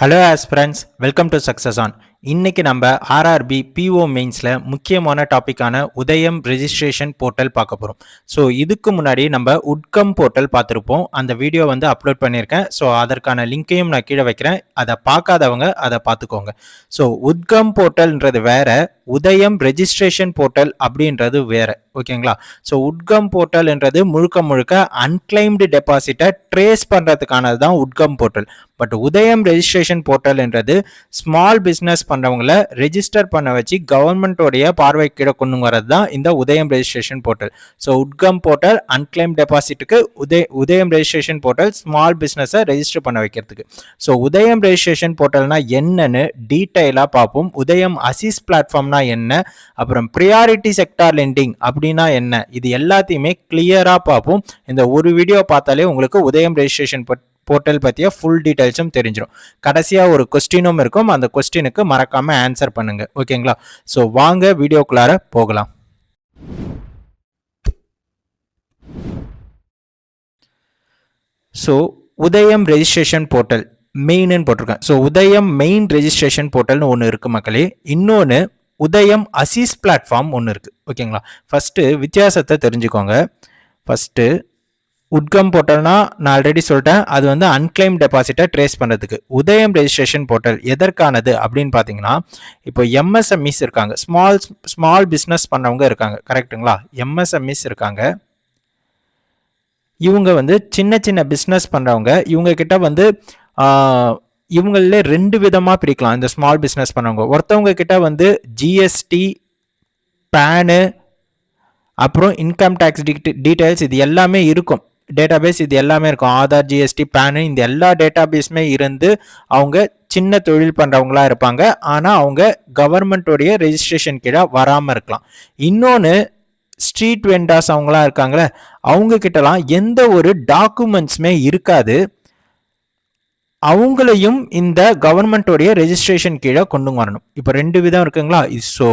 Hello aspirants, welcome to success on. இன்னைக்கு நம்ம RRB PO மெயின்ஸில் முக்கியமான டாப்பிக்கான உதயம் ரெஜிஸ்ட்ரேஷன் போர்ட்டல் பார்க்க போகிறோம். ஸோ இதுக்கு முன்னாடி நம்ம உட்கம் போர்ட்டல் பார்த்துருப்போம். அந்த வீடியோ அப்லோட் பண்ணியிருக்கேன். ஸோ அதற்கான லிங்கையும் நான் கீழே வைக்கிறேன். அதை பார்க்காதவங்க அதை பார்த்துக்கோங்க. ஸோ உட்கம் போர்ட்டல்ன்றது வேற, உதயம் ரெஜிஸ்ட்ரேஷன் போர்ட்டல் அப்படின்றது வேற. ஓகேங்களா? ஸோ உட்கம் போர்ட்டல்ன்றது முழுக்க முழுக்க அன்கிளைம்டு டெபாசிட்டை ட்ரேஸ் பண்ணுறதுக்கானது தான் உட்கம் போர்ட்டல். பட் உதயம் ரெஜிஸ்ட்ரேஷன் போர்ட்டல்ன்றது ஸ்மால் பிஸ்னஸ் பண்றவங்களை ரெஜிஸ்டர் பண்ண வச்சு கவர்மெண்டோடைய பார்வை கீழே கொண்டு வரது தான் இந்த Udyam registration portal. So Udgam portal unclaim டெபாசிட்டுக்கு, உதயம் ரெஜிஸ்ட்ரேஷன் போர்ட்டல் ஸ்மால் பிஸ்னஸை ரெஜிஸ்டர் பண்ண வைக்கிறதுக்கு. ஸோ உதயம் ரெஜிஸ்ட்ரேஷன் போர்ட்டல்னா என்னன்னு டீட்டெயிலாக பார்ப்போம். உதயம் அசிஸ் பிளாட்ஃபார்ம்னா என்ன, அப்புறம் ப்ரியாரிட்டி செக்டார் லெண்டிங் அப்படின்னா என்ன, இது எல்லாத்தையுமே கிளியராக பார்ப்போம். இந்த ஒரு வீடியோ பார்த்தாலே உங்களுக்கு உதயம் ரெஜிஸ்ட்ரேஷன் போர்ட்டல் பற்றிய ஃபுல் டீட்டெயில்ஸும் தெரிஞ்சிடும். கடைசியாக ஒரு கொஸ்டினும் இருக்கும். அந்த கொஸ்டினுக்கு மறக்காமல் ஆன்சர் பண்ணுங்க. ஓகேங்களா? ஸோ வாங்க வீடியோக்குள்ளார போகலாம். ஸோ உதயம் ரெஜிஸ்ட்ரேஷன் போர்ட்டல் மெயின்னு போட்டிருக்கேன். ஸோ உதயம் மெயின் ரெஜிஸ்ட்ரேஷன் போர்ட்டல்னு ஒன்று இருக்குது மக்களே. இன்னொன்று உதயம் அசிஸ் பிளாட்ஃபார்ம் ஒன்று இருக்குது. ஓகேங்களா? ஃபஸ்ட்டு வித்தியாசத்தை தெரிஞ்சுக்கோங்க. ஃபஸ்ட்டு உட்கம் போர்ட்டல்னா நான் ஆல்ரெடி சொல்லிட்டேன், அது அன்கிளைம் டெபாசிட்டை ட்ரேஸ் பண்ணுறதுக்கு. உதயம் ரெஜிஸ்ட்ரேஷன் போர்ட்டல் எதற்கானது அப்படின்னு பார்த்தீங்கன்னா, இப்போ எம்எஸ்எம்இஸ் இருக்காங்க, ஸ்மால் பிஸ்னஸ் பண்ணவங்க இருக்காங்க, கரெக்டுங்களா? எம்எஸ்எம்இஸ் இருக்காங்க. இவங்க சின்ன சின்ன பிஸ்னஸ் பண்ணுறவங்க. இவங்க கிட்ட இவங்கள ரெண்டு விதமாக பிரிக்கலாம். இந்த ஸ்மால் பிஸ்னஸ் பண்ணவங்க ஒருத்தவங்க கிட்ட ஜிஎஸ்டி, பேனு, அப்புறம் இன்கம் டேக்ஸ் டீட்டெயில்ஸ் இது எல்லாமே இருக்கும். டேட்டாபேஸ் இது எல்லாமே இருக்கும். ஆதார், ஜிஎஸ்டி, பேனு இந்த எல்லா டேட்டாபேஸுமே இருந்து அவங்க சின்ன தொழில் பண்ணுறவங்களா இருப்பாங்க. ஆனால் அவங்க கவர்மெண்ட்டோடைய ரெஜிஸ்ட்ரேஷன் கீழே வராமல் இருக்கலாம். இன்னொன்று ஸ்ட்ரீட் வெண்டார்ஸ் அவங்களாம் இருக்காங்களே, அவங்க கிட்டலாம் எந்த ஒரு டாக்குமெண்ட்ஸுமே இருக்காது. அவங்களையும் இந்த கவர்மெண்ட்டோடைய ரெஜிஸ்ட்ரேஷன் கீழே கொண்டு வரணும். இப்போ ரெண்டு விதம் இருக்குங்களா? ஸோ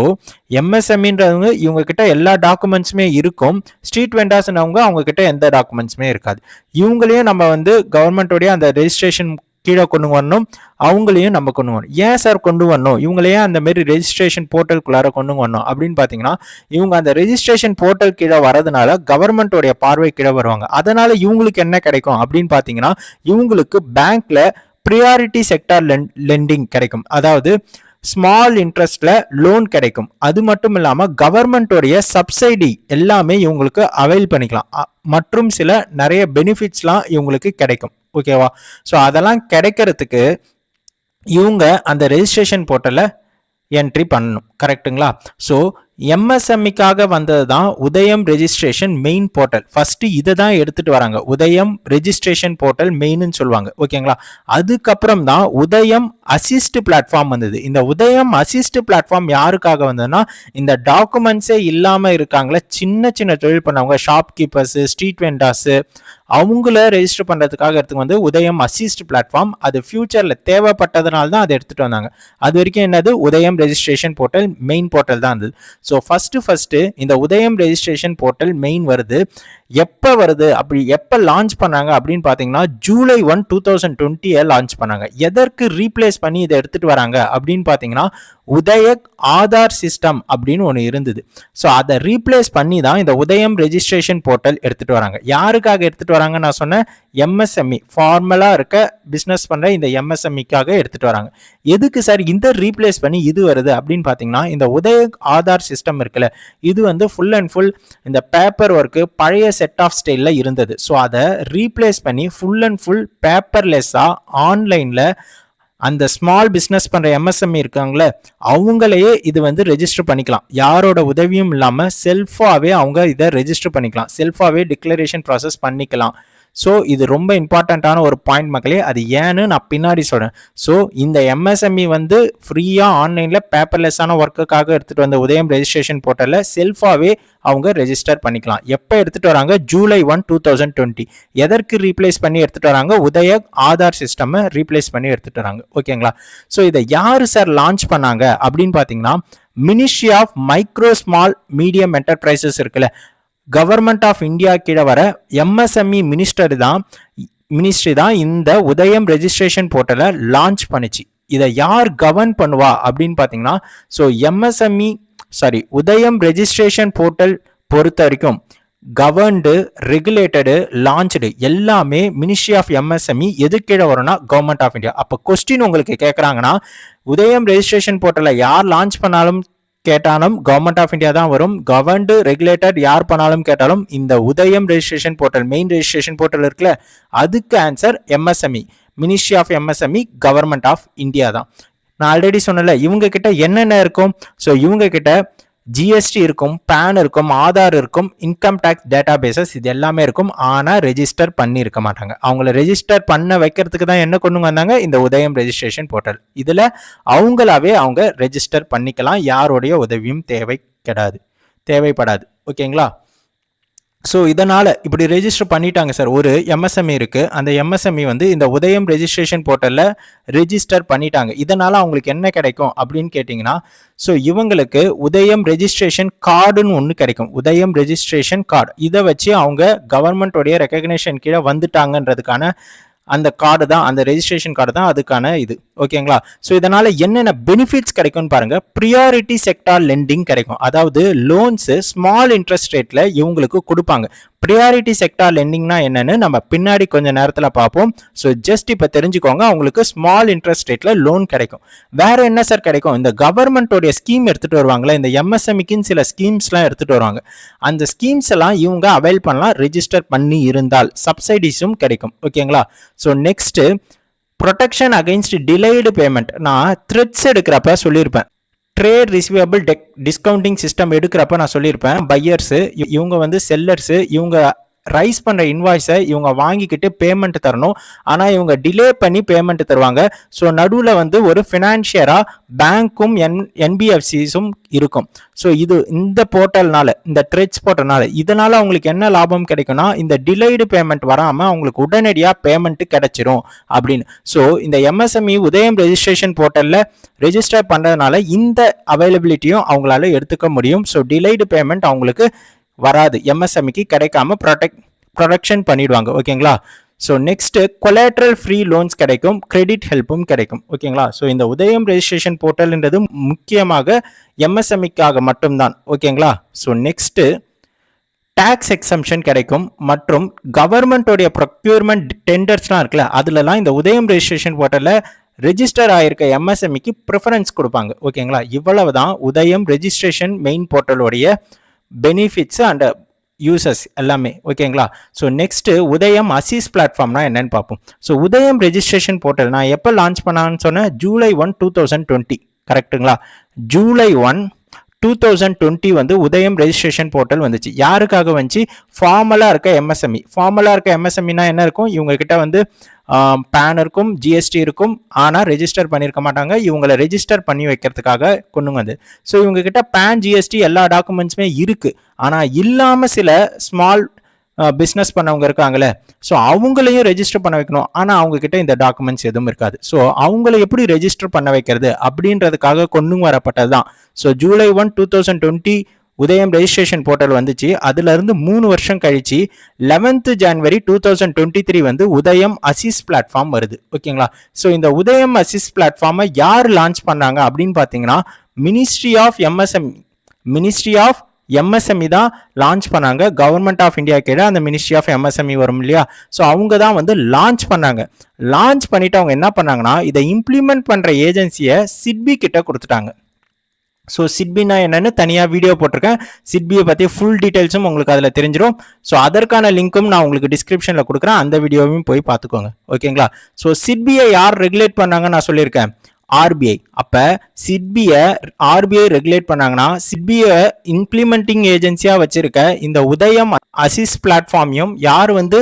எம்எஸ்எம்இன்றவங்க இவங்க கிட்ட எல்லா டாக்குமெண்ட்ஸுமே இருக்கும். ஸ்ட்ரீட் வெண்டார்ஸ்னவங்க அவங்க கிட்ட எந்த டாக்குமெண்ட்ஸுமே இருக்காது. இவங்களையும் நம்ம கவர்மெண்ட்டோடைய அந்த ரெஜிஸ்ட்ரேஷன் கீழே கொண்டு வரணும். அவங்களையும் நம்ம கொண்டு வரணும். ஏன் சார் கொண்டு வரணும்? இவங்களையே அந்த மாரி ரெஜிஸ்ட்ரேஷன் போர்ட்டலுக்குள்ளார கொண்டு வரணும் அப்படின்னு பார்த்தீங்கன்னா, இவங்க அந்த ரெஜிஸ்ட்ரேஷன் போர்ட்டல் கீழே வரதுனால கவர்மெண்ட்டோடைய பார்வை கீழே வருவாங்க. அதனால இவங்களுக்கு என்ன கிடைக்கும் அப்படின்னு பார்த்தீங்கன்னா, இவங்களுக்கு பேங்க்ல ப்ரியாரிட்டி செக்டார் லெண்டிங் கிடைக்கும். அதாவது ஸ்மால் இன்ட்ரெஸ்ட்ல லோன் கிடைக்கும். அது மட்டும் இல்லாமல் கவர்மெண்ட்டோடைய சப்சிடி எல்லாமே இவங்களுக்கு அவைல் பண்ணிக்கலாம். மற்றும் சில நிறைய பெனிஃபிட்ஸ்லாம் இவங்களுக்கு கிடைக்கும். ஓகேவா? ஸோ அதெல்லாம் கிடைக்கிறதுக்கு இவங்க அந்த ரெஜிஸ்ட்ரேஷன் போர்ட்டலை என்ட்ரி பண்ணணும். கரெக்டுங்களா? ஸோ எம்எஸ்எம்இக்காக வந்தது தான் Udyam registration main portal. First இதை தான் எடுத்துட்டு வராங்க. உதயம் ரெஜிஸ்ட்ரேஷன் போர்ட்டல் மெயின்னு சொல்லுவாங்க. ஓகேங்களா? அதுக்கப்புறம் தான் உதயம் அசிஸ்ட் பிளாட்ஃபார்ம் வந்தது. இந்த உதயம் அசிஸ்ட் பிளாட்ஃபார்ம் யாருக்காக வந்ததுன்னா, இந்த டாக்குமெண்ட்ஸே இல்லாமல் இருக்காங்களே சின்ன சின்ன தொழில் பண்ணவங்க, ஷாப் கீப்பர்ஸு, ஸ்ட்ரீட் வெண்டார்ஸு, அவங்கள ரெஜிஸ்டர் பண்ணுறதுக்காக எடுத்துக்கு உதயம் அசிஸ்ட் பிளாட்ஃபார்ம். அது ஃபியூச்சரில் தேவைப்பட்டதுனால தான் அதை எடுத்துகிட்டு வந்தாங்க. அது வரைக்கும் என்னது உதயம் ரெஜிஸ்ட்ரேஷன் போர்ட்டல் மெயின் போர்ட்டல் தான் இருந்தது. ஸோ ஃபஸ்ட்டு இந்த உதயம் ரெஜிஸ்ட்ரேஷன் போர்ட்டல் மெயின் வருது. எப்போ வருது, அப்படி எப்போ லான்ச் பண்ணாங்க அப்படின்னு பார்த்தீங்கன்னா, July 1, 2020 லான்ச் பண்ணாங்க. எதற்கு ரீப்ளேஸ் பண்ணி இதை எடுத்துகிட்டு வராங்க அப்படின்னு பார்த்தீங்கன்னா, உதயக் ஆதார் சிஸ்டம் அப்படின்னு ஒன்று இருந்தது. ஸோ அதை ரீப்ளேஸ் பண்ணி தான் இந்த உதயம் ரெஜிஸ்ட்ரேஷன் போர்ட்டல் எடுத்துகிட்டு வராங்க. யாருக்காக எடுத்துகிட்டு வராங்க? நான் சொன்னேன் எம்எஸ்எம்இ, ஃபார்மலாக இருக்க பிஸ்னஸ் பண்ணுற இந்த எம்எஸ்எம்இக்காக எடுத்துகிட்டு வராங்க. எதுக்கு சார் இந்த ரீப்ளேஸ் பண்ணி இது வருது அப்படின்னு பார்த்தீங்கன்னா, இந்த உதயக் ஆதார் சிஸ்டம் இருக்குல்ல, இது ஃபுல் அண்ட் ஃபுல் இந்த பேப்பர் ஒர்க்கு பழைய செட் ஆஃப் ஸ்டைலில் இருந்தது. ஸோ அதை ரீப்ளேஸ் பண்ணி ஃபுல் அண்ட் ஃபுல் பேப்பர்லெஸ்ஸாக ஆன்லைனில் அந்த ஸ்மால் பிஸ்னஸ் பண்ணுற எம்எஸ்எம்இ இருக்காங்களே அவங்களையே இது ரெஜிஸ்டர் பண்ணிக்கலாம். யாரோட உதவியும் இல்லாமல் செல்ஃபாகவே அவங்க இதை ரெஜிஸ்டர் பண்ணிக்கலாம். செல்ஃபாகவே டிக்ளரேஷன் ப்ராசஸ் பண்ணிக்கலாம். ஸோ இது ரொம்ப இம்பார்ட்டண்ட்டான ஒரு பாயிண்ட் மக்களே. அது ஏன்னு நான் பின்னாடி சொல்கிறேன். ஸோ இந்த எம்எஸ்எம்இ ஃப்ரீயாக ஆன்லைனில் பேப்பர்லெஸ்ஸான ஒர்க்குக்காக எடுத்துகிட்டு வந்த உதயம் ரெஜிஸ்ட்ரேஷன் போர்ட்டலில் செல்ஃபாகவே அவங்க ரெஜிஸ்டர் பண்ணிக்கலாம். எப்போ எடுத்துகிட்டு வராங்க? July 1, 2020. எதற்கு ரீப்ளேஸ் பண்ணி எடுத்துகிட்டு வராங்க? உதய ஆதார் சிஸ்டமை ரீப்ளேஸ் பண்ணி எடுத்துகிட்டு வராங்க. ஓகேங்களா? ஸோ இதை யார் சார் லான்ச் பண்ணாங்க அப்படின்னு பார்த்தீங்கன்னா, ministry of micro small medium enterprises இருக்குல்ல, கவர்மெண்ட் ஆஃப் இந்தியா கீழே வர எம்எஸ்எம்இ மினிஸ்டர் தான் மினிஸ்ட்ரி தான் இந்த உதயம் ரெஜிஸ்ட்ரேஷன் போர்ட்டலை லான்ச் பண்ணிச்சு. இதை யார் கவர்ன் பண்ணுவா அப்படின்னு பார்த்தீங்கன்னா, ஸோ உதயம் ரெஜிஸ்ட்ரேஷன் போர்ட்டல் பொறுத்த வரைக்கும் கவர்ன்டு, ரெகுலேட்டடு, லான்ச்டு எல்லாமே மினிஸ்ட்ரி ஆஃப் எம்எஸ்எம்இ எது கீழே வரும்னா கவர்மெண்ட் ஆஃப் இந்தியா. அப்போ கொஸ்டின் உங்களுக்கு கேட்குறாங்கன்னா, உதயம் ரெஜிஸ்ட்ரேஷன் போர்ட்டலை யார் லான்ச் பண்ணாலும் கேட்டாலும் கவர்மெண்ட் ஆஃப் இந்தியா தான் வரும். கவர்ன்டு, ரெகுலேட்டட் யார் பண்ணாலும் கேட்டாலும் இந்த Udyam registration portal, main registration portal இருக்குல்ல, அதுக்கு answer MSME, ministry of MSME, government of India தான். நான் ஆல்ரெடி சொன்னல இவங்க கிட்ட என்னென்ன இருக்கும். ஸோ இவங்க கிட்ட ஜிஎஸ்டி இருக்கும், பேன் இருக்கும், ஆதார் இருக்கும், இன்கம் டேக்ஸ் டேட்டா பேசஸ் இது எல்லாமே இருக்கும். ஆனால் ரெஜிஸ்டர் பண்ணியிருக்க மாட்டாங்க. அவங்கள ரெஜிஸ்டர் பண்ண வைக்கிறதுக்கு தான் என்ன கொண்டு வந்தாங்க, இந்த உதயம் ரெஜிஸ்ட்ரேஷன் போர்ட்டல். இதில் அவங்களாவே அவங்க ரெஜிஸ்டர் பண்ணிக்கலாம், யாருடைய உதவியும் தேவைப்படாது. ஓகேங்களா. ஸோ இதனால் இப்படி ரெஜிஸ்டர் பண்ணிட்டாங்க சார். ஒரு எம்எஸ்எம்இ இருக்குது, அந்த எம்எஸ்எம்இ வந்து இந்த உதயம் ரெஜிஸ்ட்ரேஷன் போர்ட்டலில் ரெஜிஸ்டர் பண்ணிட்டாங்க. இதனால் அவங்களுக்கு என்ன கிடைக்கும் அப்படின்னு கேட்டிங்கன்னா, ஸோ இவங்களுக்கு உதயம் ரெஜிஸ்ட்ரேஷன் கார்டுன்னு ஒன்று கிடைக்கும். உதயம் ரெஜிஸ்ட்ரேஷன் கார்டு, இதை வச்சு அவங்க கவர்மெண்ட்டோடைய ரெகக்னேஷன் கீழே வந்துட்டாங்கன்றதுக்கான அந்த கார்டு தான், அந்த ரெஜிஸ்ட்ரேஷன் கார்டு தான் அதுக்கான இது. ஓகேங்களா. ஸோ இதனால் என்னென்ன பெனிஃபிட்ஸ் கிடைக்கும்னு பாருங்கள். ப்ரியாரிட்டி செக்டார் லெண்டிங் கிடைக்கும், அதாவது லோன்ஸு ஸ்மால் இன்ட்ரெஸ்ட் ரேட்டில் இவங்களுக்கு கொடுப்பாங்க. ப்ரியாரிட்டி செக்டார் லெண்டிங்னா என்னன்னு நம்ம பின்னாடி கொஞ்சம் நேரத்தில் பார்ப்போம். ஸோ ஜஸ்ட் இப்போ தெரிஞ்சுக்கோங்க, அவங்களுக்கு ஸ்மால் இன்ட்ரெஸ்ட் ரேட்டில் லோன் கிடைக்கும். வேற என்ன சார் கிடைக்கும், இந்த கவர்மெண்ட்டோடைய ஸ்கீம் எடுத்துகிட்டு வருவாங்களே, இந்த எம்எஸ்எம்இக்குன்னு சில ஸ்கீம்ஸ்லாம் எடுத்துகிட்டு வருவாங்க. அந்த ஸ்கீம்ஸ் எல்லாம் இவங்க அவைல் பண்ணலாம், ரெஜிஸ்டர் பண்ணி இருந்தால். சப்சிடிஸும் கிடைக்கும். ஓகேங்களா. So next protection against delayed payment. நான் த்ரெட்ஸ் எடுக்கிறப்ப சொல்லியிருப்பேன், ட்ரேட் ரிசீவபிள் டிஸ்கவுண்டிங் சிஸ்டம் எடுக்கிறப்ப நான் சொல்லியிருப்பேன், பையர்ஸு இவங்க வந்து செல்லர்ஸு இவங்க ரைஸ் பண்ணுற இன்வாய்ஸை இவங்க வாங்கிக்கிட்டு பேமெண்ட் தரணும். ஆனால் இவங்க டிலே பண்ணி பேமெண்ட் தருவாங்க. ஸோ நடுவில் வந்து ஒரு ஃபினான்ஷியராக பேங்க்கும் என்பிஎஃப்சிஸும் இருக்கும். ஸோ இந்த போர்ட்டல்னால, இந்த ட்ரெட்ஸ் போர்ட்டல்னால இதனால் அவங்களுக்கு என்ன லாபம் கிடைக்கும்னா, இந்த டிலேடு பேமெண்ட் வராமல் அவங்களுக்கு உடனடியாக பேமெண்ட் கிடைச்சிரும் அப்படின்னு. ஸோ இந்த எம்எஸ்எம்இ உதயம் ரெஜிஸ்ட்ரேஷன் போர்ட்டலில் ரெஜிஸ்டர் பண்ணுறதுனால இந்த அவைலபிலிட்டியும் அவங்களால எடுத்துக்க முடியும். ஸோ டிலேடு பேமெண்ட் அவங்களுக்கு வராது, எம்எஸ்எம்இக்கு கிடைக்காம ப்ரொடெக்ஷன் பண்ணிடுவாங்க. ஓகேங்களா. So next collateral free loans கிடைக்கும், கிரெடிட் ஹெல்ப்பும் கிடைக்கும். ஓகேங்களா. ஸோ இந்த உதயம் ரெஜிஸ்ட்ரேஷன் போர்ட்டல்ன்றது முக்கியமாக எம்எஸ்எம்இக்காக மட்டும்தான். ஓகேங்களா. ஸோ நெக்ஸ்ட் டாக்ஸ் எக்ஸம்ஷன் கிடைக்கும் மற்றும் கவர்மெண்ட்டோடைய ப்ரொக்யூர்மெண்ட் டெண்டர்ஸ்லாம் இருக்குல்ல, அதுலலாம் இந்த உதயம் ரெஜிஸ்ட்ரேஷன் போர்ட்டலில் ரெஜிஸ்டர் ஆகிருக்க எம்எஸ்எம்இக்கு ப்ரிஃபரன்ஸ் கொடுப்பாங்க. ஓகேங்களா. இவ்வளவு தான் உதயம் ரெஜிஸ்ட்ரேஷன் மெயின் போர்ட்டலோடைய பெனிஃபிட்ஸ் அண்ட் யூசர்ஸ் எல்லாமே. ஓகேங்களா. ஸோ நெக்ஸ்ட் உதயம் அசிஸ் பிளாட்ஃபார்ம்னா என்னன்னு பார்ப்போம். ஸோ உதயம் ரெஜிஸ்ட்ரேஷன் போர்ட்டல் நான் எப்போ லான்ச் பண்ணான்னு சொன்னேன், July 1, 2020. கரெக்டுங்களா. July 1, 2020 வந்து உதயம் ரெஜிஸ்ட்ரேஷன் போர்ட்டல் வந்துச்சு. யாருக்காக வந்துச்சு, ஃபார்மலாக இருக்க எம்எஸ்எம்இ. ஃபார்மலாக இருக்க எம்எஸ்எம்இனா என்ன இருக்கும், இவங்க கிட்ட வந்து பேன் இருக்கும், ஜிஎஸ்டி இருக்கும், ஆனால் ரெஜிஸ்டர் பண்ணியிருக்க மாட்டாங்க. இவங்களை ரெஜிஸ்டர் பண்ணி வைக்கிறதுக்காக கொண்டு வந்து. ஸோ இவங்க கிட்ட பேன், ஜிஎஸ்டி எல்லா டாக்குமெண்ட்ஸுமே இருக்குது. ஆனால் இல்லாமல் சில ஸ்மால் பிஸ்னஸ் பண்ணவங்க இருக்காங்களே, ஸோ அவங்களையும் ரெஜிஸ்டர் பண்ண வைக்கணும். ஆனால் அவங்கக்கிட்ட இந்த டாக்குமெண்ட்ஸ் எதுவும் இருக்காது. ஸோ அவங்கள எப்படி ரெஜிஸ்டர் பண்ண வைக்கிறது அப்படின்றதுக்காக கொண்டு வரப்பட்டது தான். ஸோ July 1, 2020 உதயம் ரெஜிஸ்ட்ரேஷன் போர்ட்டல் வந்துச்சு. அதுலேருந்து 3 வருஷம் கழிச்சு 11th January 2023 வந்து உதயம் அசிஸ் பிளாட்ஃபார்ம் வருது. ஓகேங்களா. ஸோ இந்த உதயம் அசிஸ் பிளாட்ஃபார்மை யார் லான்ச் பண்ணாங்க அப்படின்னு பார்த்தீங்கன்னா, மினிஸ்ட்ரி ஆஃப் எம்எஸ்எம்இ தான் லான்ச் பண்ணாங்க. கவர்மெண்ட் ஆஃப் இந்தியா கீழே அந்த மினிஸ்ட்ரி ஆஃப் எம்எஸ்எம்இ வரும் இல்லையா. ஸோ அவங்க தான் வந்து லான்ச் பண்ணாங்க. லான்ச் பண்ணிட்டு அவங்க என்ன பண்ணாங்கன்னா, இதை இம்ப்ளிமெண்ட் பண்ணுற ஏஜென்சியை சிட்பி கிட்ட கொடுத்துட்டாங்க. ஸோ சிட்பினா என்னன்னு தனியாக வீடியோ போட்டிருக்கேன். சிட்பியை பற்றி ஃபுல் டீட்டெயில்ஸும் உங்களுக்கு அதில் தெரிஞ்சிடும். ஸோ அதற்கான லிங்க்கும் நான் உங்களுக்கு டிஸ்கிரிப்ஷனில் கொடுக்குறேன், அந்த வீடியோவையும் போய் பார்த்துக்கோங்க. ஓகேங்களா. ஸோ சிட்பியை யார் ரெகுலேட் பண்ணாங்கன்னு நான் சொல்லியிருக்கேன், ஆர்பிஐ. அப்போ சிட்பியை ஆர்பிஐ ரெகுலேட் பண்ணாங்கன்னா, சிட்பியை இம்ப்ளிமெண்டிங் ஏஜென்சியாக வச்சிருக்க இந்த உதயம் அசிஸ் பிளாட்ஃபார்மையும் யார் வந்து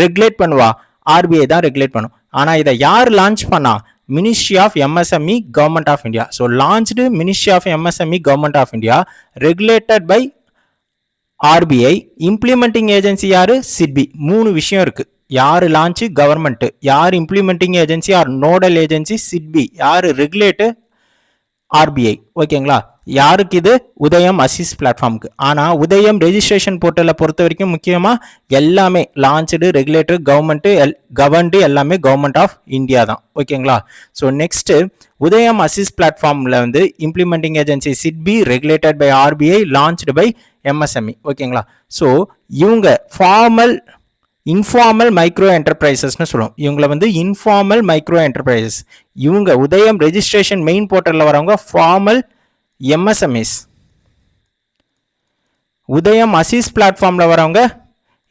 ரெகுலேட் பண்ணுவா, ஆர்பிஐ தான் ரெகுலேட் பண்ணும். ஆனால் இதை யார் லான்ச் பண்ணா, Ministry of MSME, Government of India. So launched Ministry of MSME, Government of India, regulated by RBI, implementing agency யாரு, SIDBI. 3 விஷயம் இருக்கு. யாரு லான்ச், கவர்மெண்ட். யார் implementing agency or nodal agency, SIDBI. யாரு ரெகுலேட், RBI. ஓகேங்களா. யாருக்கு இது? உதயம் அசிஸ் பிளாட்ஃபார்முக்கு. ஆனால் உதயம் ரெஜிஸ்ட்ரேஷன் போர்ட்டலை பொறுத்த வரைக்கும் முக்கியமாக எல்லாமே லான்ச்டு, ரெகுலேட்டர், கவர்ன்டு எல்லாமே கவர்மெண்ட் ஆஃப் இந்தியா தான். ஓகேங்களா? ஸோ நெக்ஸ்ட்டு உதயம் அசிஸ் பிளாட்ஃபார்மில் வந்து implementing agency SIDBI, regulated by RBI, launched by MSME. ஓகேங்களா? ஸோ இவங்க இன்ஃபார்மல் மைக்ரோ என்டர்பிரைசஸ்னு சொல்லுவோம். இவங்களை வந்து இன்ஃபார்மல் மைக்ரோ என்டர்பிரைசஸ். இவங்க உதயம் ரெஜிஸ்ட்ரேஷன் மெயின் போர்ட்டலில் வரவங்க ஃபார்மல் எம்எஸ்எம்இஸ். உதயம் அசிஸ் பிளாட்ஃபார்மில் வரவங்க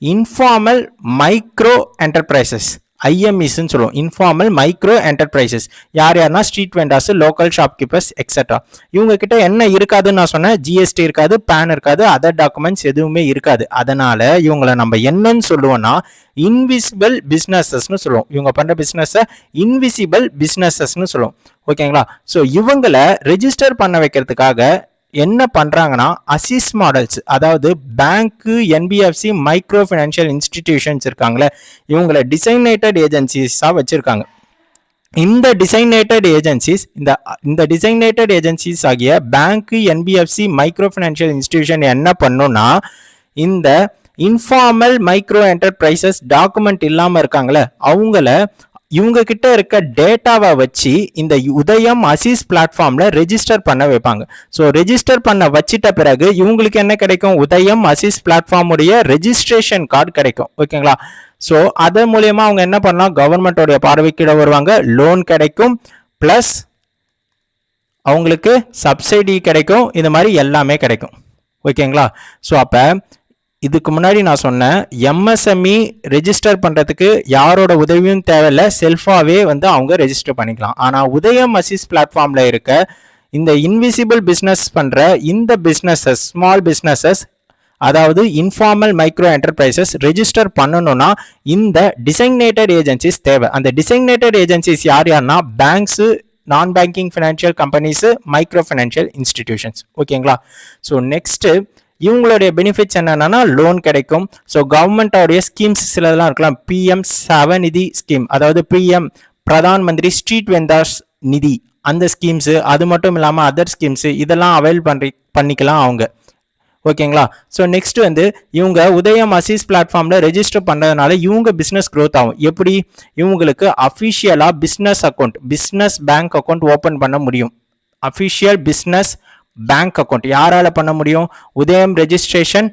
இன்ஃபார்மல் மைக்ரோ என்டர்பிரைசஸ், ஐஎம்இஸ்ன்னு சொல்லுவோம். இன்ஃபார்மல் மைக்ரோ என்டர்பிரைசஸ் யார்னா street vendors, local shopkeepers etcetera. இவங்க கிட்ட என்ன இருக்காதுன்னு நான் சொன்னேன், ஜிஎஸ்டி இருக்காது, பேன் இருக்காது, அதர் டாக்குமெண்ட்ஸ் எதுவுமே இருக்காது. அதனால இவங்களை நம்ம என்னன்னு சொல்லுவோம்னா இன்விசிபிள் பிஸ்னஸஸ்ன்னு சொல்லுவோம். இவங்க பண்ற பிஸ்னஸை இன்விசிபிள் பிஸ்னஸஸ்ன்னு சொல்லுவோம். ஓகேங்களா? ஸோ இவங்களை ரெஜிஸ்டர் பண்ண வைக்கிறதுக்காக என்ன பண்றாங்கன்னா அசிஸ் மாடல்ஸ், அதாவது பேங்க்கு, என்பிஎஃப்சி, மைக்ரோ ஃபினான்ஷியல் இன்ஸ்டிடியூஷன்ஸ் இருக்காங்களே, இவங்களை டிசைனேட்டட் ஏஜென்சிஸா வச்சிருக்காங்க. இந்த டிசைனேட்டட் ஏஜென்சிஸ் ஆகிய பேங்க்கு, என்பிஎஃப்சி, மைக்ரோ ஃபினான்ஷியல் இன்ஸ்டிடியூஷன் என்ன பண்ணுன்னா இந்த இன்ஃபார்மல் மைக்ரோ என்டர்பிரைசஸ் டாக்குமெண்ட் இல்லாம இருக்காங்களே அவங்கள இவங்க கிட்ட இருக்க டேட்டாவை வச்சு இந்த உதயம் அசிஸ் பிளாட்ஃபார்ம்ல ரெஜிஸ்டர் பண்ண வைப்பாங்க. ஸோ ரெஜிஸ்டர் பண்ண வச்சிட்ட பிறகு இவங்களுக்கு என்ன கிடைக்கும்? உதயம் அசிஸ் பிளாட்ஃபார்முடைய ரெஜிஸ்ட்ரேஷன் கார்டு கிடைக்கும். ஓகேங்களா? ஸோ அதன் மூலியமா அவங்க என்ன பண்ணலாம்? கவர்மெண்டோடைய பார்வைக்கிட வருவாங்க, லோன் கிடைக்கும், பிளஸ் அவங்களுக்கு சப்சிடி கிடைக்கும், இந்த மாதிரி எல்லாமே கிடைக்கும். ஓகேங்களா? ஸோ அப்போ இதுக்கு முன்னாடி நான் சொன்னேன், எம்எஸ்எம்இ ரெஜிஸ்டர் பண்ணுறதுக்கு யாரோட உதவியும் தேவையில்லை, செல்ஃபாகவே வந்து அவங்க ரெஜிஸ்டர் பண்ணிக்கலாம். ஆனால் உதயம் அசிஸ் பிளாட்ஃபார்மில் இருக்க இந்த இன்விசிபிள் பிஸ்னஸ் பண்ணுற இந்த பிஸ்னஸஸ், ஸ்மால் பிஸ்னஸஸ், அதாவது இன்ஃபார்மல் மைக்ரோ என்டர்பிரைசஸ் ரெஜிஸ்டர் பண்ணணும்னா இந்த டிசைனேட்டட் ஏஜென்சிஸ் தேவை. அந்த டிசைனேட்டட் ஏஜென்சிஸ் யார்னா பேங்க்ஸு, நான் banking financial companies, micro financial institutions. ஓகேங்களா? ஸோ நெக்ஸ்ட்டு இவங்களுடைய பெனிஃபிட்ஸ் என்னன்னா லோன் கிடைக்கும். ஸோ கவர்மெண்டோடைய ஸ்கீம்ஸ் சிலதெல்லாம் இருக்கலாம். பிஎம் ஸ்வநிதி ஸ்கீம், அதாவது PM Pradhan Mantri street vendors நிதி, அந்த ஸ்கீம்ஸு, அது மட்டும் இல்லாமல் அதர் ஸ்கீம்ஸு, இதெல்லாம் அவைல் பண்ணிக்கலாம் அவங்க. ஓகேங்களா? ஸோ நெக்ஸ்ட் வந்து இவங்க உதயம் அசிஸ் பிளாட்ஃபார்மில் ரெஜிஸ்டர் பண்ணுறதுனால இவங்க பிஸ்னஸ் க்ரோத் ஆகும். எப்படி? இவங்களுக்கு அஃபிஷியலாக பிஸ்னஸ் பேங்க் அக்கௌண்ட் ஓப்பன் பண்ண முடியும். அஃபிஷியல் பிஸ்னஸ் பேங்க் அக்கௌண்ட் யாரால பண்ண முடியும்? உதயம் ரெஜிஸ்ட்ரேஷன்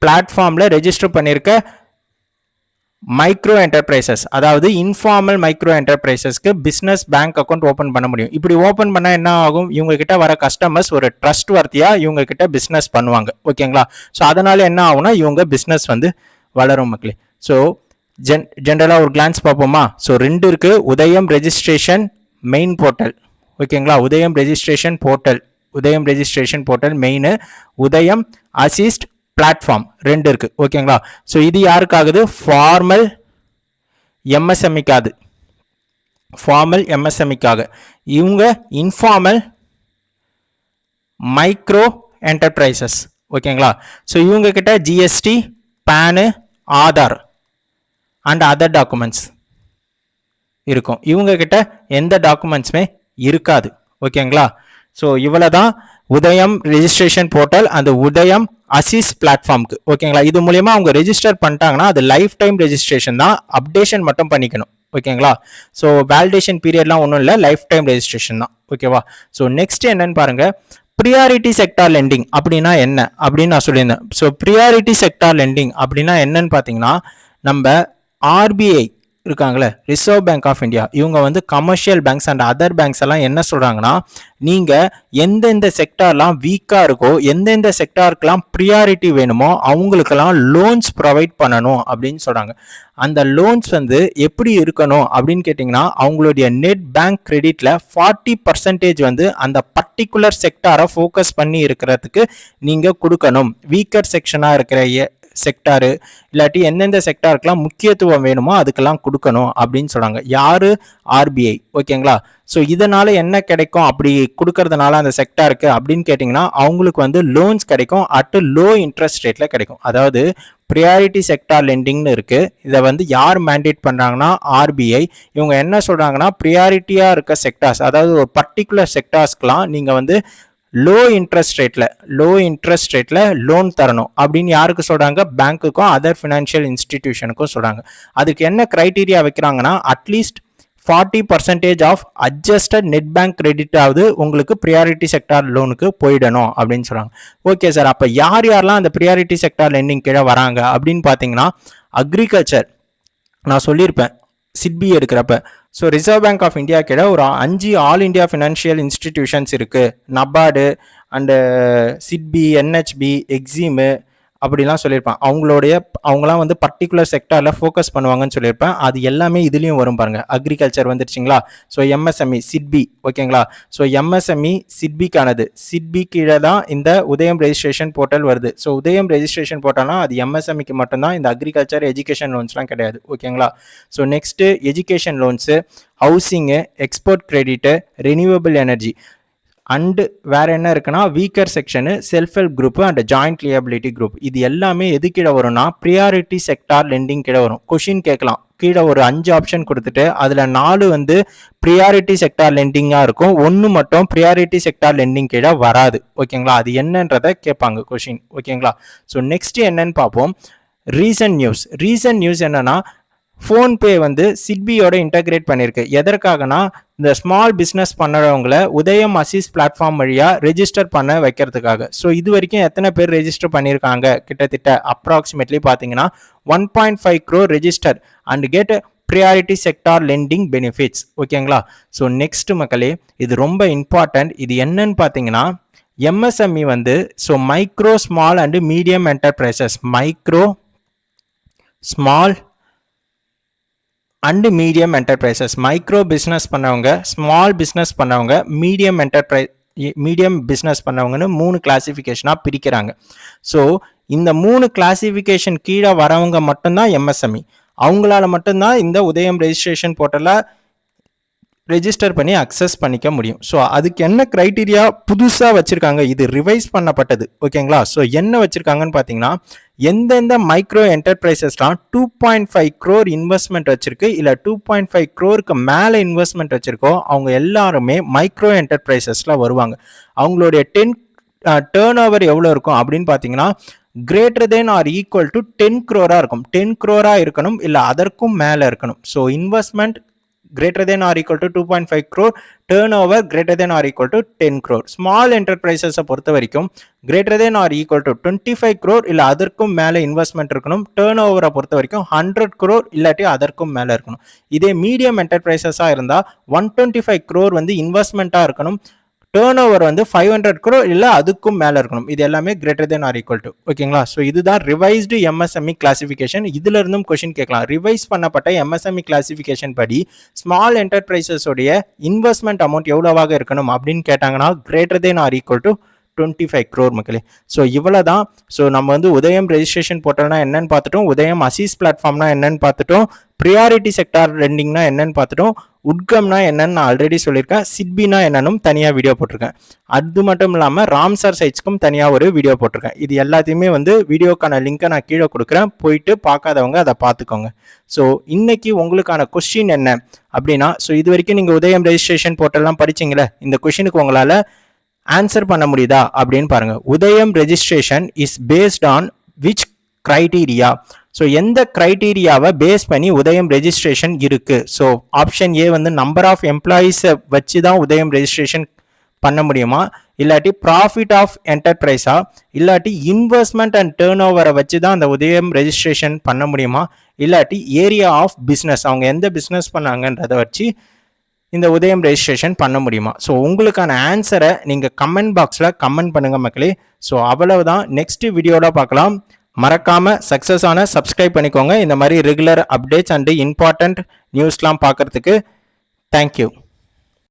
பிளாட்ஃபார்ம்ல ரெஜிஸ்டர் பண்ணியிருக்க மைக்ரோ என்டர்பிரைசஸ், அதாவது இன்ஃபார்மல் மைக்ரோ என்டர்பிரைசஸ்க்கு பிஸ்னஸ் பேங்க் அக்கௌண்ட் ஓப்பன் பண்ண முடியும். இப்படி ஓப்பன் பண்ணால் என்ன ஆகும்? இவங்க கிட்ட வர கஸ்டமர்ஸ் ஒரு ட்ரஸ்ட் வர்த்தியா இவங்க கிட்ட பிஸ்னஸ் பண்ணுவாங்க. ஓகேங்களா? ஸோ அதனால என்ன ஆகும்னா இவங்க பிஸ்னஸ் வந்து வளரும் மக்களே. ஸோ ஜென்ரலாக ஒரு கிளான்ஸ் பார்ப்போமா? ஸோ ரெண்டு இருக்கு, உதயம் ரெஜிஸ்ட்ரேஷன் மெயின் போர்ட்டல். ஓகேங்களா? Udyam registration portal main, Udyam assist platform ரெண்டு இருக்கு. ஓகேங்களா? ஸோ இது யாருக்காகுது? ஃபார்மல் எம்எஸ்எம்இக்காக. இவங்க இன்ஃபார்மல் மைக்ரோ என்டர்பிரைசஸ். ஓகேங்களா? ஸோ இவங்க கிட்ட GST, PAN, Aadhaar and other documents இருக்கும். இவங்க கிட்ட எந்த டாக்குமெண்ட்ஸுமே இருக்காது. ஓகேங்களா? ஸோ இவ்வளவுதான் உதயம் ரெஜிஸ்ட்ரேஷன் போர்ட்டல், அந்த உதயம் அசிஸ் பிளாட்ஃபார்முக்கு. ஓகேங்களா? இது மூலியமா அவங்க ரெஜிஸ்டர் பண்ணிட்டாங்கன்னா அது லைஃப் டைம் ரெஜிஸ்ட்ரேஷன் தான், அப்டேஷன் மட்டும் பண்ணிக்கணும். ஓகேங்களா? ஸோ வேலிடேஷன் பீரியட்லாம் ஒன்றும் இல்லை, லைஃப் டைம் ரெஜிஸ்ட்ரேஷன் தான். ஓகேவா? ஸோ நெக்ஸ்ட் என்னன்னு பாருங்க, ப்ரியாரிட்டி செக்டார் லெண்டிங் அப்படின்னா என்ன அப்படின்னு நான் சொல்லியிருந்தேன். ஸோ ப்ரியாரிட்டி செக்டார் லெண்டிங் அப்படின்னா என்னன்னு பார்த்தீங்கன்னா, நம்ம ஆர்பிஐ இருக்காங்களே, ரிசர்வ் பேங்க் ஆஃப் இந்தியா, இவங்க வந்து commercial banks and other banks எல்லாம் என்ன சொல்றாங்கன்னா, நீங்க எந்தெந்த செக்டார்லாம் வீக்கா இருக்கோ, எந்தெந்த செக்டாருக்கெல்லாம் ப்ரியாரிட்டி வேணுமோ அவங்களுக்கெல்லாம் லோன்ஸ் ப்ரொவைட் பண்ணணும் அப்படின்னு சொல்றாங்க. அந்த லோன்ஸ் வந்து எப்படி இருக்கணும் அப்படின்னு கேட்டிங்கன்னா, அவங்களுடைய நெட் பேங்க் கிரெடிட்ல 40% வந்து அந்த பர்டிகுலர் செக்டாரை ஃபோக்கஸ் பண்ணி இருக்கிறதுக்கு நீங்க கொடுக்கணும். வீக்கர் செக்ஷனா இருக்கிற செக்டாரு இல்லாட்டி எந்தெந்த செக்டாருக்கெல்லாம் முக்கியத்துவம் வேணுமோ அதுக்கெல்லாம் கொடுக்கணும் அப்படின்னு சொல்றாங்க. யாரு? ஆர்பிஐ. ஓகேங்களா? ஸோ இதனால என்ன கிடைக்கும் அப்படி கொடுக்கறதுனால அந்த செக்டாருக்கு அப்படின்னு கேட்டிங்கன்னா, அவங்களுக்கு வந்து லோன்ஸ் கிடைக்கும் அட் லோ இன்ட்ரெஸ்ட் ரேட்ல கிடைக்கும். அதாவது ப்ரியாரிட்டி செக்டார் லெண்டிங்னு இருக்கு. இதை வந்து யார் மேண்டேட் பண்றாங்கன்னா ஆர்பிஐ. இவங்க என்ன சொல்றாங்கன்னா, ப்ரியாரிட்டியா இருக்க செக்டார்ஸ், அதாவது ஒரு பர்டிகுலர் செக்டார்ஸ்க்குலாம் நீங்க வந்து லோ இன்ட்ரெஸ்ட் ரேட்ல லோன் தரணும் அப்படின்னு யாருக்கு சொல்றாங்க? பேங்க்குக்கும் அதர் ஃபினான்ஷியல் இன்ஸ்டிடியூஷனுக்கும் சொல்றாங்க. அதுக்கு என்ன கிரைட்டீரியா வைக்கிறாங்கன்னா, அட்லீஸ்ட் 40% of adjusted net bank credit ஆகுது உங்களுக்கு ப்ரியாரிட்டி செக்டார் லோனுக்கு போயிடணும் அப்படின்னு சொல்றாங்க. ஓகே சார், அப்போ யாரெல்லாம் அந்த ப்ரியாரிட்டி செக்டார் லெண்டிங் கீழே வராங்க அப்படின்னு பார்த்தீங்கன்னா, அக்ரிகல்ச்சர் நான் சொல்லியிருப்பேன் சிட்பி எடுக்கிறப்ப. So Reserve Bank of India கீழே ஒரு 5 ஆல் இண்டியா ஃபினான்ஷியல் இன்ஸ்டிடியூஷன்ஸ் இருக்குது. நபார்டு அண்டு சிட்பி, என்ஹெச்பி, எக்ஸிமு அப்படிலாம் சொல்லியிருப்பேன். அவங்களாம் வந்து பர்டிகுலர் செக்டாரில் ஃபோக்கஸ் பண்ணுவாங்கன்னு சொல்லியிருப்பேன். அது எல்லாமே இதுலேயும் வரும் பாருங்கள். அக்ரிகல்ச்சர் வந்துருச்சுங்களா? ஸோ எம்எஸ்எம்இ சிட்பி, ஓகேங்களா? ஸோ எம்எஸ்எம்இ சிட்பிக்கானது. சிட்பி கீழே தான் இந்த உதயம் ரெஜிஸ்ட்ரேஷன் போர்ட்டல் வருது. ஸோ உதயம் ரெஜிஸ்ட்ரேஷன் போர்ட்டல்னா அது எம்எஸ்எம்இக்கு மட்டும்தான், இந்த அக்ரிகல்ச்சர் எஜுகேஷன் லோன்ஸ்லாம் கிடையாது, ஓகேங்களா? So next education loans, housing, export credit, renewable energy and வேறு என்ன இருக்குன்னா weaker section, self help group and joint liability group. இது எல்லாமே எது கீழே வரும்னா ப்ரியாரிட்டி செக்டார் லெண்டிங் கீழே வரும். கொஷின் கேட்கலாம், கீழே ஒரு 5 ஆப்ஷன் கொடுத்துட்டு அதில் 4 வந்து ப்ரியாரிட்டி செக்டார் லெண்டிங்காக இருக்கும், 1 மட்டும் ப்ரியாரிட்டி செக்டார் லெண்டிங் கீழே வராது, ஓகேங்களா? அது என்னன்றதை கேட்பாங்க கொஷின், ஓகேங்களா? ஸோ நெக்ஸ்ட் என்னன்னு பார்ப்போம். ரீசன்ட் நியூஸ் என்னன்னா, ஃபோன்பே வந்து சிட்பியோட இன்டகிரேட் பண்ணியிருக்கு. எதற்காகனா இந்த ஸ்மால் பிஸ்னஸ் பண்ணுறவங்களை உதயம் அசிஸ் பிளாட்ஃபார்ம் வழியாக ரெஜிஸ்டர் பண்ண வைக்கிறதுக்காக. ஸோ இது வரைக்கும் எத்தனை பேர் ரெஜிஸ்டர் பண்ணியிருக்காங்க? கிட்டத்தட்ட அப்ராக்சிமேட்லி பார்த்தீங்கன்னா 1.5 crore register and get priority sector lending benefits, ஓகேங்களா? ஸோ நெக்ஸ்ட் மக்களே, இது ரொம்ப இம்பார்ட்டன்ட். இது என்னன்னு பார்த்தீங்கன்னா, எம்எஸ்எம்இ வந்து so micro small and medium enterprises, micro small and medium enterprises, micro business பண்ணவங்க, ஸ்மால் பிஸ்னஸ் பண்ணவங்க, மீடியம் பிஸ்னஸ் பண்ணவங்கன்னு 3 கிளாசிஃபிகேஷனாக பிரிக்கிறாங்க. ஸோ இந்த 3 கிளாசிஃபிகேஷன் கீழே வரவங்க மட்டும்தான் எம்எஸ்எம்இ. அவங்களால மட்டும்தான் இந்த உதயம் ரெஜிஸ்ட்ரேஷன் போர்ட்டலில் ரெஜிஸ்டர் பண்ணி அக்சஸ் பண்ணிக்க முடியும். ஸோ அதுக்கு என்ன க்ரைட்டீரியா புதுசாக வச்சுருக்காங்க, இது ரிவைஸ் பண்ணப்பட்டது, ஓகேங்களா? ஸோ என்ன வச்சுருக்காங்கன்னு பார்த்தீங்கன்னா, எந்தெந்த மைக்ரோ என்டர்பிரைசஸ்லாம் 2.5 crore இன்வெஸ்ட்மெண்ட் வச்சிருக்கு, இல்லை 2.5 crore மேலே இன்வெஸ்ட்மெண்ட் வச்சிருக்கோ, அவங்க எல்லாருமே மைக்ரோ என்டர்பிரைசஸில் வருவாங்க. அவங்களுடைய டேர்ன் ஓவர் எவ்வளோ இருக்கும் அப்படின்னு பார்த்தீங்கன்னா, greater than or equal to 10 crore இருக்கும். 10 crore இருக்கணும், இல்லை அதற்கும் மேலே இருக்கணும். So investment greater than or equal to 2.5 crore, turnover greater than or equal to 10 crore. Small enterprises பொறுத்த வரைக்கும் greater than or equal to 25 crore இல்ல அதற்கும் மேல இன்வெஸ்ட்மெண்ட் இருக்கணும். டர்ன் பொறுத்த வரைக்கும் 100 crore இல்லாட்டி அதற்கும் மேல இருக்கணும். இதே மீடியம் என்டர்பிரைசஸா இருந்தா 125 crore வந்து இன்வெஸ்ட்மெண்ட்டா இருக்கணும். டேர்ன் ஓவர் வந்து 500 crore இல்லை அதுக்கும் மேலே இருக்கணும். இது எல்லாமே greater than or equal to, ஓகேங்களா? ஸோ இதுதான் ரிவைஸ்டு எம்எஸ்எம்இ கிளாசிஃபிகேஷன். இதுல இருந்தும் கொஸ்டின் கேட்கலாம். ரிவைஸ் பண்ணப்பட்ட எம்எஸ்எம்இ கிளாசிஃபிகேஷன் படி ஸ்மால் என்டர்பிரைசஸோடைய இன்வெஸ்ட்மெண்ட் அமௌண்ட் எவ்வளவாக இருக்கணும் அப்படின்னு கேட்டாங்கன்னா greater than or equal to 25 crore மக்களே. ஸோ இவ்வளோ தான். ஸோ நம்ம வந்து உதயம் ரெஜிஸ்ட்ரேஷன் போர்ட்டல்னா என்னன்னு பார்த்துட்டோம், உதயம் அசீஸ் பிளாட்ஃபார்ம்னா என்னன்னு பார்த்துட்டோம், ப்ரியாரிட்டி செக்டார் லெண்டிங்னா என்னன்னு பார்த்துட்டோம், உட்கம்னா என்னன்னு நான் ஆல்ரெடி சொல்லியிருக்கேன், சிட்பினா என்னன்னு தனியாக வீடியோ போட்டிருக்கேன். அது மட்டும் இல்லாமல் ராம்சார் சைட்ஸ்க்கும் தனியாக ஒரு வீடியோ போட்டிருக்கேன். இது எல்லாத்தையுமே வந்து வீடியோக்கான லிங்கை நான் கீழே கொடுக்குறேன், போயிட்டு பார்க்காதவங்க அதை பார்த்துக்கோங்க. ஸோ இன்னைக்கு உங்களுக்கான கொஸ்டின் என்ன அப்படின்னா, ஸோ இது வரைக்கும் நீங்கள் உதயம் ரெஜிஸ்ட்ரேஷன் போர்ட்டல்லாம் படிச்சிங்களே, இந்த கொஸ்டினுக்கு உங்களால் ஆன்சர் பண்ண முடியுதா அப்படின்னு பாருங்க. உதயம் registration is based on which criteria? So எந்த கிரைட்டீரியாவை பேஸ் பண்ணி உதயம் ரெஜிஸ்ட்ரேஷன் இருக்கு? ஸோ ஆப்ஷன் ஏ வந்து நம்பர் ஆஃப் எம்ப்ளாயீஸை வச்சு தான் உதயம் ரெஜிஸ்ட்ரேஷன் பண்ண முடியுமா, இல்லாட்டி ப்ராஃபிட் ஆஃப் என்டர்பிரைஸா, இல்லாட்டி இன்வெஸ்ட்மெண்ட் அண்ட் டேர்ன் ஓவரை வச்சு தான் அந்த உதயம் ரெஜிஸ்ட்ரேஷன் பண்ண முடியுமா, இல்லாட்டி ஏரியா ஆஃப் பிஸ்னஸ் அவங்க எந்த பிஸ்னஸ் பண்ணாங்கன்றதை வச்சு இந்த உதயம் ரெஜிஸ்ட்ரேஷன் பண்ண முடியுமா? ஸோ உங்களுக்கான ஆன்சரை நீங்கள் கமெண்ட் பாக்ஸில் கமெண்ட் பண்ணுங்கள் மக்களே. ஸோ அவ்வளவுதான், நெக்ஸ்ட் வீடியோவில் பார்க்கலாம். மறக்காமல் சக்ஸஸ் ஆன சப்ஸ்கிரைப் பண்ணிக்கோங்க இந்த மாதிரி ரெகுலர் அப்டேட்ஸ் அண்டு இம்பார்ட்டண்ட் நியூஸ்லாம் பார்க்குறதுக்கு. தேங்க்யூ.